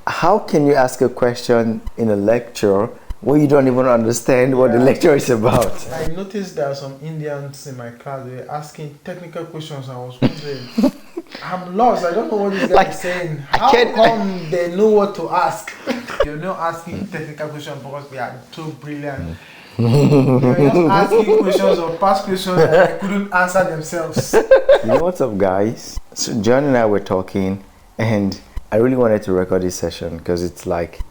how can you ask a question in a lecture where you don't even understand what the lecture is about? I noticed there are some Indians in my class. They were asking technical questions. I was wondering, I'm lost. I don't know what this guy is saying. How come they know what to ask? They're not asking technical questions because they are too brilliant. They're just asking questions or past questions that they couldn't answer themselves. You know what's up, guys? So John and I were talking, and I really wanted to record this session because it's like,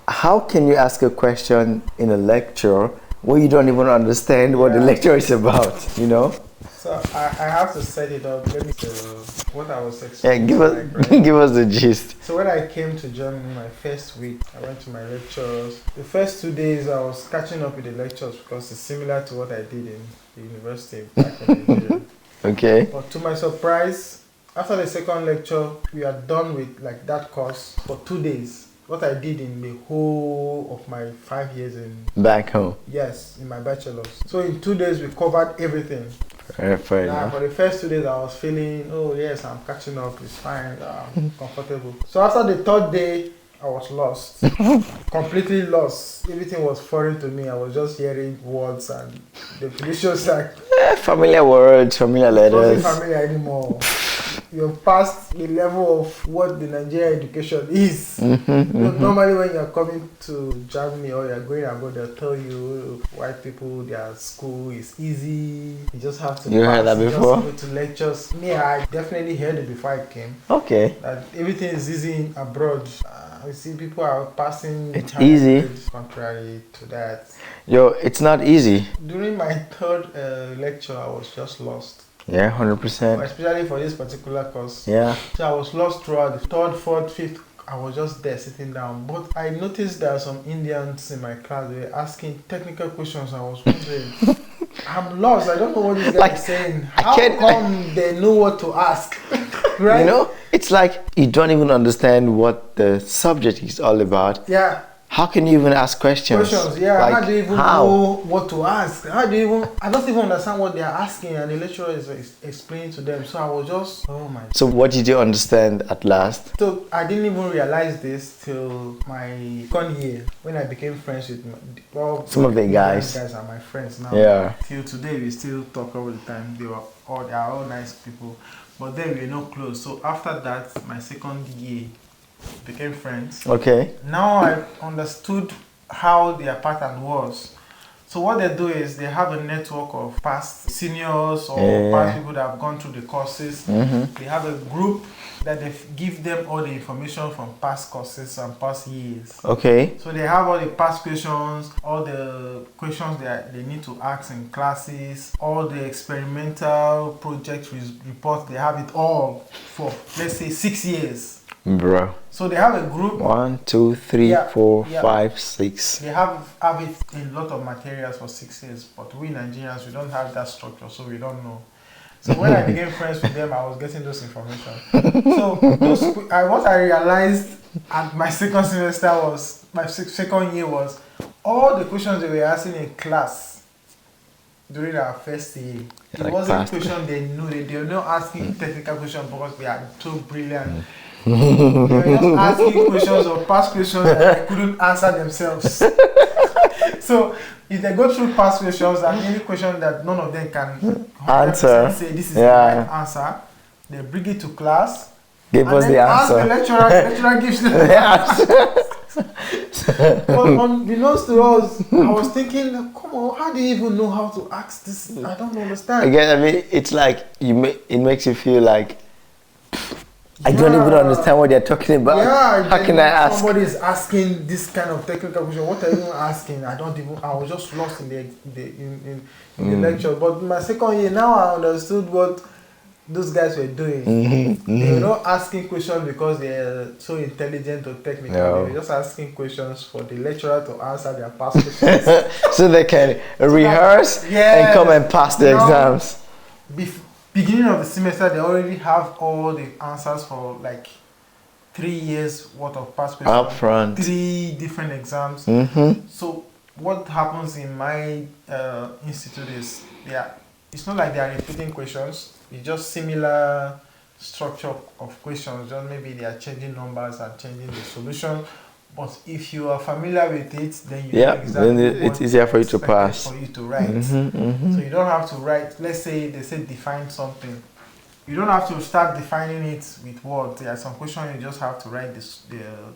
how can you ask a question in a lecture where you don't even understand what the lecture is about, you know? So I have to set it up. Let me what I was explaining. Yeah, give us the gist. So when I came to Germany my first week, I went to my lectures. The first 2 days I was catching up with the lectures because it's similar to what I did in the university back in Nigeria. Okay. But to my surprise, after the second lecture, we are done with like that course for 2 days. What I did in the whole of my 5 years in back home. Yes, in my bachelor's. So in 2 days we covered everything. Fair enough. For the first 2 days I was feeling, oh yes, I'm catching up, it's fine, I'm comfortable. So after the third day, I was lost. Completely lost. Everything was foreign to me. I was just hearing words and definitions like familiar words, familiar letters. It wasn't familiar anymore. You've passed the level of what the Nigerian education is. Normally when you're coming to Germany or you're going abroad, they'll tell you white people, their school is easy. You just have to heard that before? Just go to lectures. Me, I definitely heard it before I came. Okay. That everything is easy abroad. I see people are passing. It's easy. Contrary to that. Yo, it's not easy. During my third lecture, I was just lost. Yeah, 100%. Especially for this particular course. Yeah. So I was lost throughout the third, fourth, fifth. I was just there sitting down. But I noticed there are some Indians in my class. They were asking technical questions. I was wondering, I'm lost. I don't know what this guy is saying. How come they know what to ask? Right? You know, it's like you don't even understand what the subject is all about. Yeah. How can you even ask questions? Yeah. Like, how do you even know what to ask? I don't even understand what they are asking, and the lecturer is explaining to them. So I was just, oh my. So what did you understand at last? So I didn't even realize this till my second year when I became friends with some of the guys. Guys are my friends now. Yeah. Till today we still talk all the time. They are all nice people, but then we're not close. So after that, my second year, became friends. Okay. Now I understood how their pattern was. So what they do is they have a network of past seniors or past people that have gone through the courses. They have a group that they give them all the information from past courses and past years. Okay. So they have all the past questions, all the questions that they need to ask in classes, all the experimental project reports. They have it all for, let's say, 6 years. Bro. So they have a group. 1, 2, 3, 4, 5, 6. They have it in a lot of materials for 6 years, but we Nigerians, we don't have that structure, so we don't know. So when I became friends with them, I was getting those information. So what I realized at my second semester was, my second year was, all the questions they were asking in class during our first year, it wasn't questions they knew. They were not asking technical questions because they are too brilliant. They were just asking questions or past questions that they couldn't answer themselves. So if they go through past questions and any question that none of them can answer, say this is the right answer, they bring it to class. Give us the answer. Ask the lecturer gives them the answer. But unbeknownst to us, I was thinking, come on, how do you even know how to ask this? I don't understand. Again, I mean, it's like it makes you feel like I don't even understand what they're talking about. Yeah, how can I ask? Somebody is asking this kind of technical question. What are you even asking? I was just lost in the lecture. But in my second year, now I understood what those guys were doing. They were not asking questions because they're so intelligent or technical. No. They were just asking questions for the lecturer to answer their past questions. So they can rehearse and come and pass the exams. Beginning of the semester, they already have all the answers for like 3 years worth of past questions. Up front. 3 different exams. So what happens in my institute is, it's not like they are repeating questions. It's just similar structure of questions, just maybe they are changing numbers and changing the solution. But if you are familiar with it, then you know exactly then it's easier for you to pass. For you to write. So you don't have to write, let's say they say define something. You don't have to start defining it with words. There are some questions you just have to write the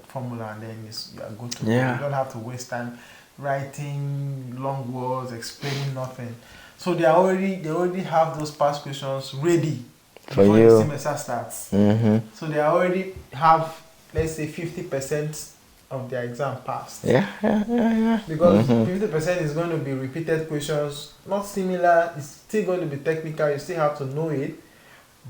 formula and then you are good to go. You don't have to waste time writing long words, explaining nothing. So they already have those past questions ready for before you. The semester starts. So they already have, let's say, 50% of their exam passed. Because 50% is going to be repeated questions, not similar. It's still going to be technical. You still have to know it.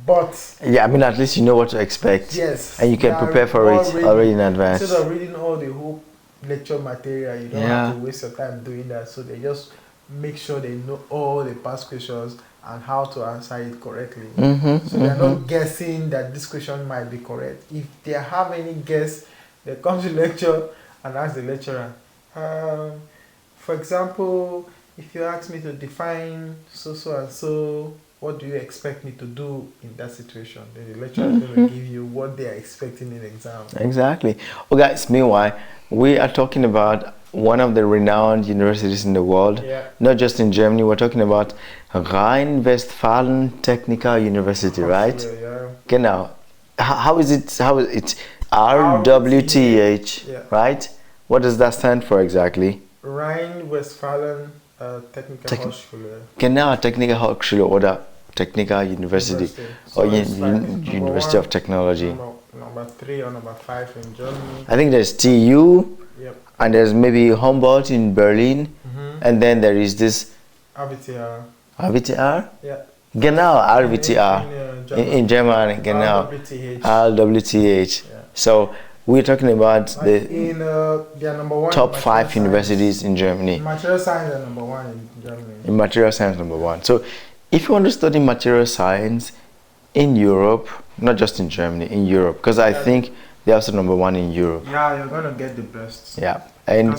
But I mean, at least you know what to expect. Yes. And you can prepare for it already in advance. Instead of reading all the whole lecture material, you don't have to waste your time doing that. So they just make sure they know all the past questions and how to answer it correctly. So they're not guessing that this question might be correct. If they have any guess, they come to lecture and ask the lecturer. For example, if you ask me to define so and so, what do you expect me to do in that situation? Then the lecturer is going to give you what they are expecting in the exam. Exactly. Well, guys, meanwhile, we are talking about one of the renowned universities in the world, not just in Germany. We're talking about Rhein-Westphalen Technical University, right? Genau. How is it? RWTH, right? What does that stand for exactly? Rhein-Westphalen Technical Hochschule. Genau, Technical Hochschule oder Technical University. So or University of Technology. Number 3 or number 5 in Germany. I think there's TU, and there's maybe Humboldt in Berlin, and then there is this RWTH. RWTH? Yeah. Genau, RWTH in Germany. Genau, RWTH. So we're talking about the top 5 universities in Germany. In material science, are number 1 in Germany. In material science, number 1. So if you want to study material science in Europe, not just in Germany, in Europe, because I think they're also number 1 in Europe. Yeah, you're going to get the best. Yeah. And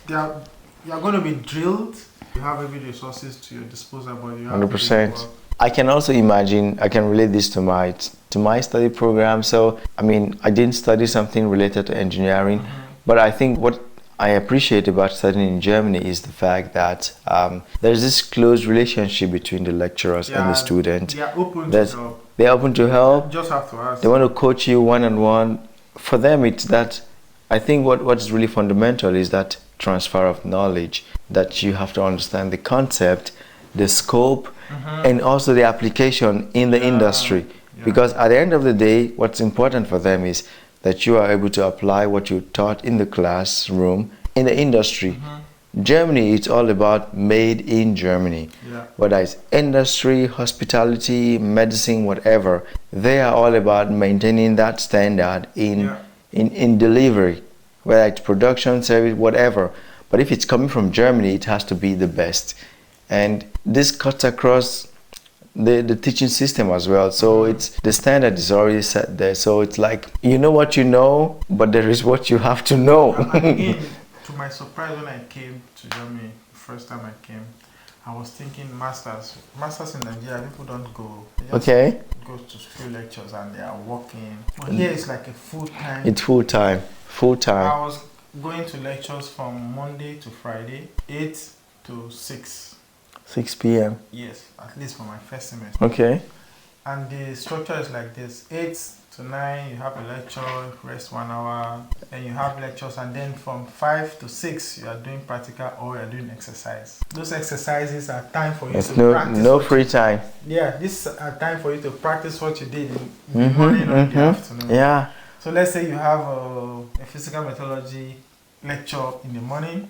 you're going to be drilled. You have every resources to your disposal, but you have 100%. I can also imagine, I can relate this to my study program. So, I mean, I didn't study something related to engineering, but I think what I appreciate about studying in Germany is the fact that there's this close relationship between the lecturers and the student. They are open to help. They're open to help. You just have to ask. They want to coach you one-on-one. For them, it's that, I think what is really fundamental is that transfer of knowledge, that you have to understand the concept, the scope, and also the application in the industry. Because at the end of the day, what's important for them is that you are able to apply what you taught in the classroom in the industry. Germany, it's all about made in Germany. Whether it's industry, hospitality, medicine, whatever, they are all about maintaining that standard in delivery, whether it's production, service, whatever. But if it's coming from Germany, it has to be the best. And this cuts across the teaching system as well. So it's the standard is already set there. So it's like, you know what you know, but there is what you have to know. Again, to my surprise, when I came to Germany, the first time I came, I was thinking masters in Nigeria, people don't go. They just go to few lectures and they are working. But here it's like a full-time. It's full-time. I was going to lectures from Monday to Friday, 8 to 6. 6 p.m. Yes, at least for my first semester. Okay. And the structure is like this: 8 to 9, you have a lecture, rest 1 hour, then you have lectures, and then from 5 to 6, you are doing practical or you are doing exercise. Those exercises are time for you to practice. No free time. Yeah, this are time for you to practice what you did in the morning or in the afternoon. Yeah. So let's say you have a physical methodology lecture in the morning.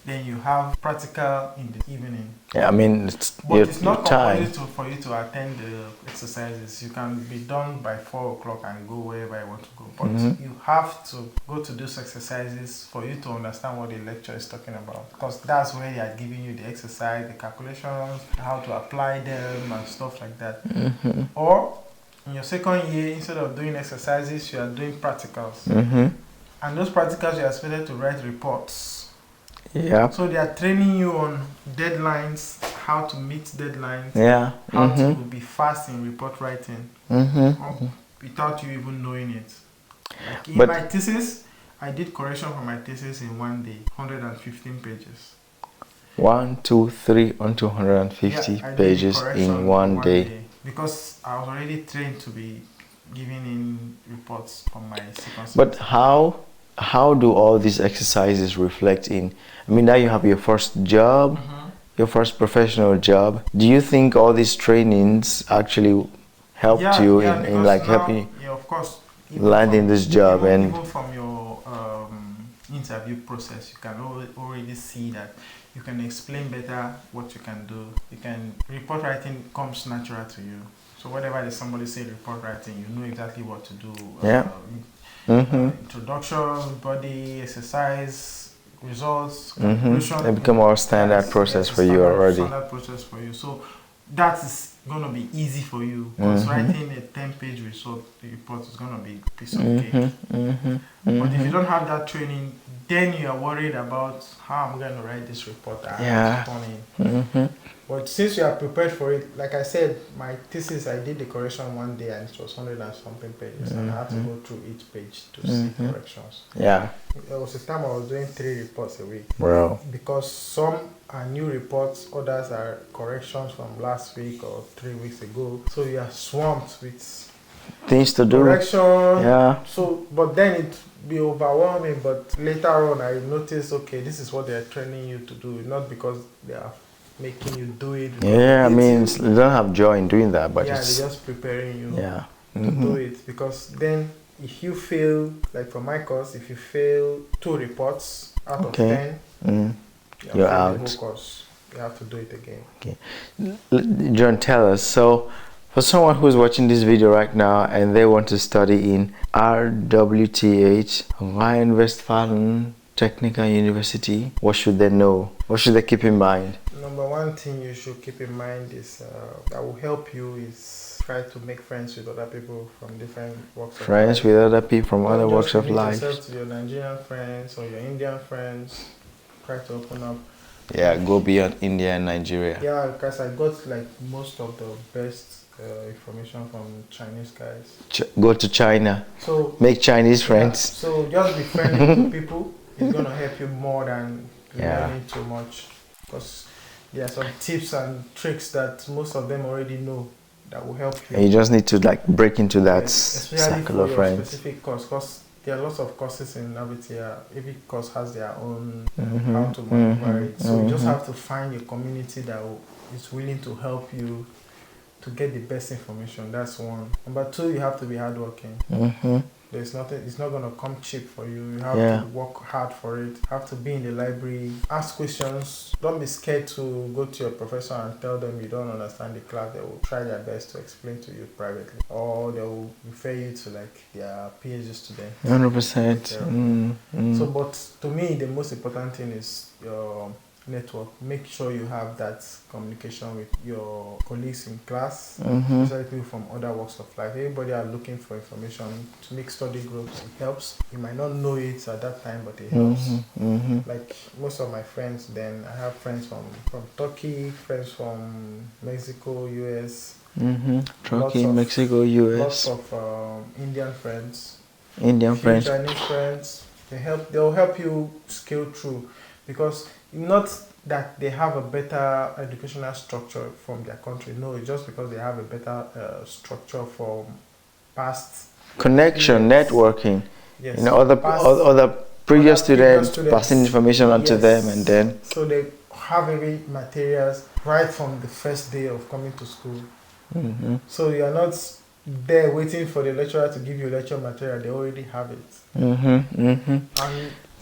Then you have practical in the evening. Yeah, I mean, it's not compulsory for you to attend the exercises. You can be done by 4 o'clock and go wherever you want to go. But you have to go to those exercises for you to understand what the lecture is talking about. Because that's where they are giving you the exercise, the calculations, how to apply them and stuff like that. Or in your second year, instead of doing exercises, you are doing practicals. And those practicals, you are expected to write reports. Yeah. So they are training you on deadlines, how to meet deadlines, Yeah. how to be fast in report writing, without you even knowing it. Like in my thesis, I did correction for my thesis in one day, 115 pages. 1, 2, 3 on 250 pages in one day. Because I was already trained to be giving in reports on my second semester. But how do all these exercises reflect in? I mean, now you have your first job, your first professional job. Do you think all these trainings actually helped you in like helping of course, landing this job? Even from your interview process, you can already see that you can explain better what you can do. Report writing comes natural to you. So whenever somebody say report writing, you know exactly what to do. Introduction, body, exercise, results, conclusion. It become our standard process for you already. Standard process for you. So that is going to be easy for you. Because writing a 10-page result report is going to be a piece of cake. But if you don't have that training, then you are worried about how I'm going to write this report. But since you are prepared for it, like I said, my thesis, I did the correction one day and it was 100 and something pages, and I had to go through each page to see corrections. Yeah. There was a time I was doing 3 reports a week. Wow. Because some are new reports, others are corrections from last week or 3 weeks ago. So you are swamped with things to do. Correction. Yeah. So, but then it be overwhelming. But later on, I noticed, okay, this is what they are training you to do, not because they are making you do it. Yeah, I mean, you don't have joy in doing that, but it's they're just preparing you to do it. Because then, if you fail, like for my course, if you fail 2 reports out of 10, you're out. The whole course. You have to do it again. Okay, John, tell us. So, for someone who's watching this video right now and they want to study in RWTH Rhein-Westphalen Technical University, what should they know? What should they keep in mind? Number one thing you should keep in mind is that will help you is try to make friends with other people from different walks of life. Friends with other people from other walks of life. Yourself to your Nigerian friends or your Indian friends. Try to open up. Yeah, go beyond India and Nigeria. Yeah, because I got like most of the best information from Chinese guys. Go to China. So make Chinese friends. So just be friendly to people. It's gonna help you more than learning too much. Because there are some tips and tricks that most of them already know that will help you. And you just need to like break into that circle of friends. Specific course, because there are lots of courses in RWTH. Every course has their own how to maneuver it. So you just have to find a community that is willing to help you to get the best information. That's one. Number 2, you have to be hardworking. There's nothing, it's not going to come cheap for you. You have to work hard for it. You have to be in the library, ask questions. Don't be scared to go to your professor and tell them you don't understand the class. They will try their best to explain to you privately. Or they will refer you to like their PhD student. 100%. So, but to me, the most important thing is your network. Make sure you have that communication with your colleagues in class, especially people from other walks of life. Everybody are looking for information to make study groups. It helps. You might not know it at that time, but it helps. Like most of my friends, then I have friends from Turkey, friends from Mexico, US. Turkey, Mexico, US. Lots of Indian friends. Chinese friends. They'll help you scale through, because not that they have a better educational structure from their country. No, it's just because they have a better structure from past connection, networking. Yes. You know, other previous students passing information on to them, and then so they have every materials right from the first day of coming to school. So you are not there waiting for the lecturer to give you lecture material. They already have it.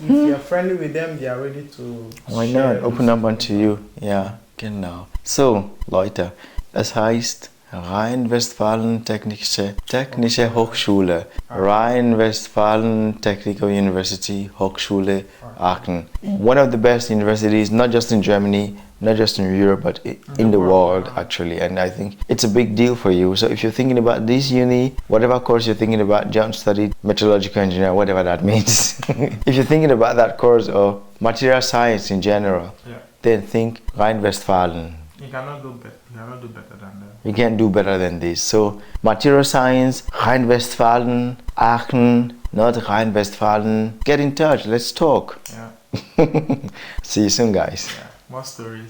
And if you are friendly with them, they are ready to. Why not open up onto you? Ja, genau. So, Leute, das heißt Rhein-Westphalen Technische Hochschule, Rhein-Westphalen Technical University, Hochschule Aachen. One of the best universities, not just in Germany, not just in Europe, but in the world actually. And I think it's a big deal for you. So if you're thinking about this uni, whatever course you're thinking about, John studied meteorological engineer, whatever that means. If you're thinking about that course or material science in general, then think Rhein-Westphalen You cannot do better. You cannot do better than them. You can't do better than this. So, material science, Rhein-Westfalen, Aachen, not Rhein-Westfalen. Get in touch. Let's talk. Yeah. See you soon, guys. Yeah. More stories.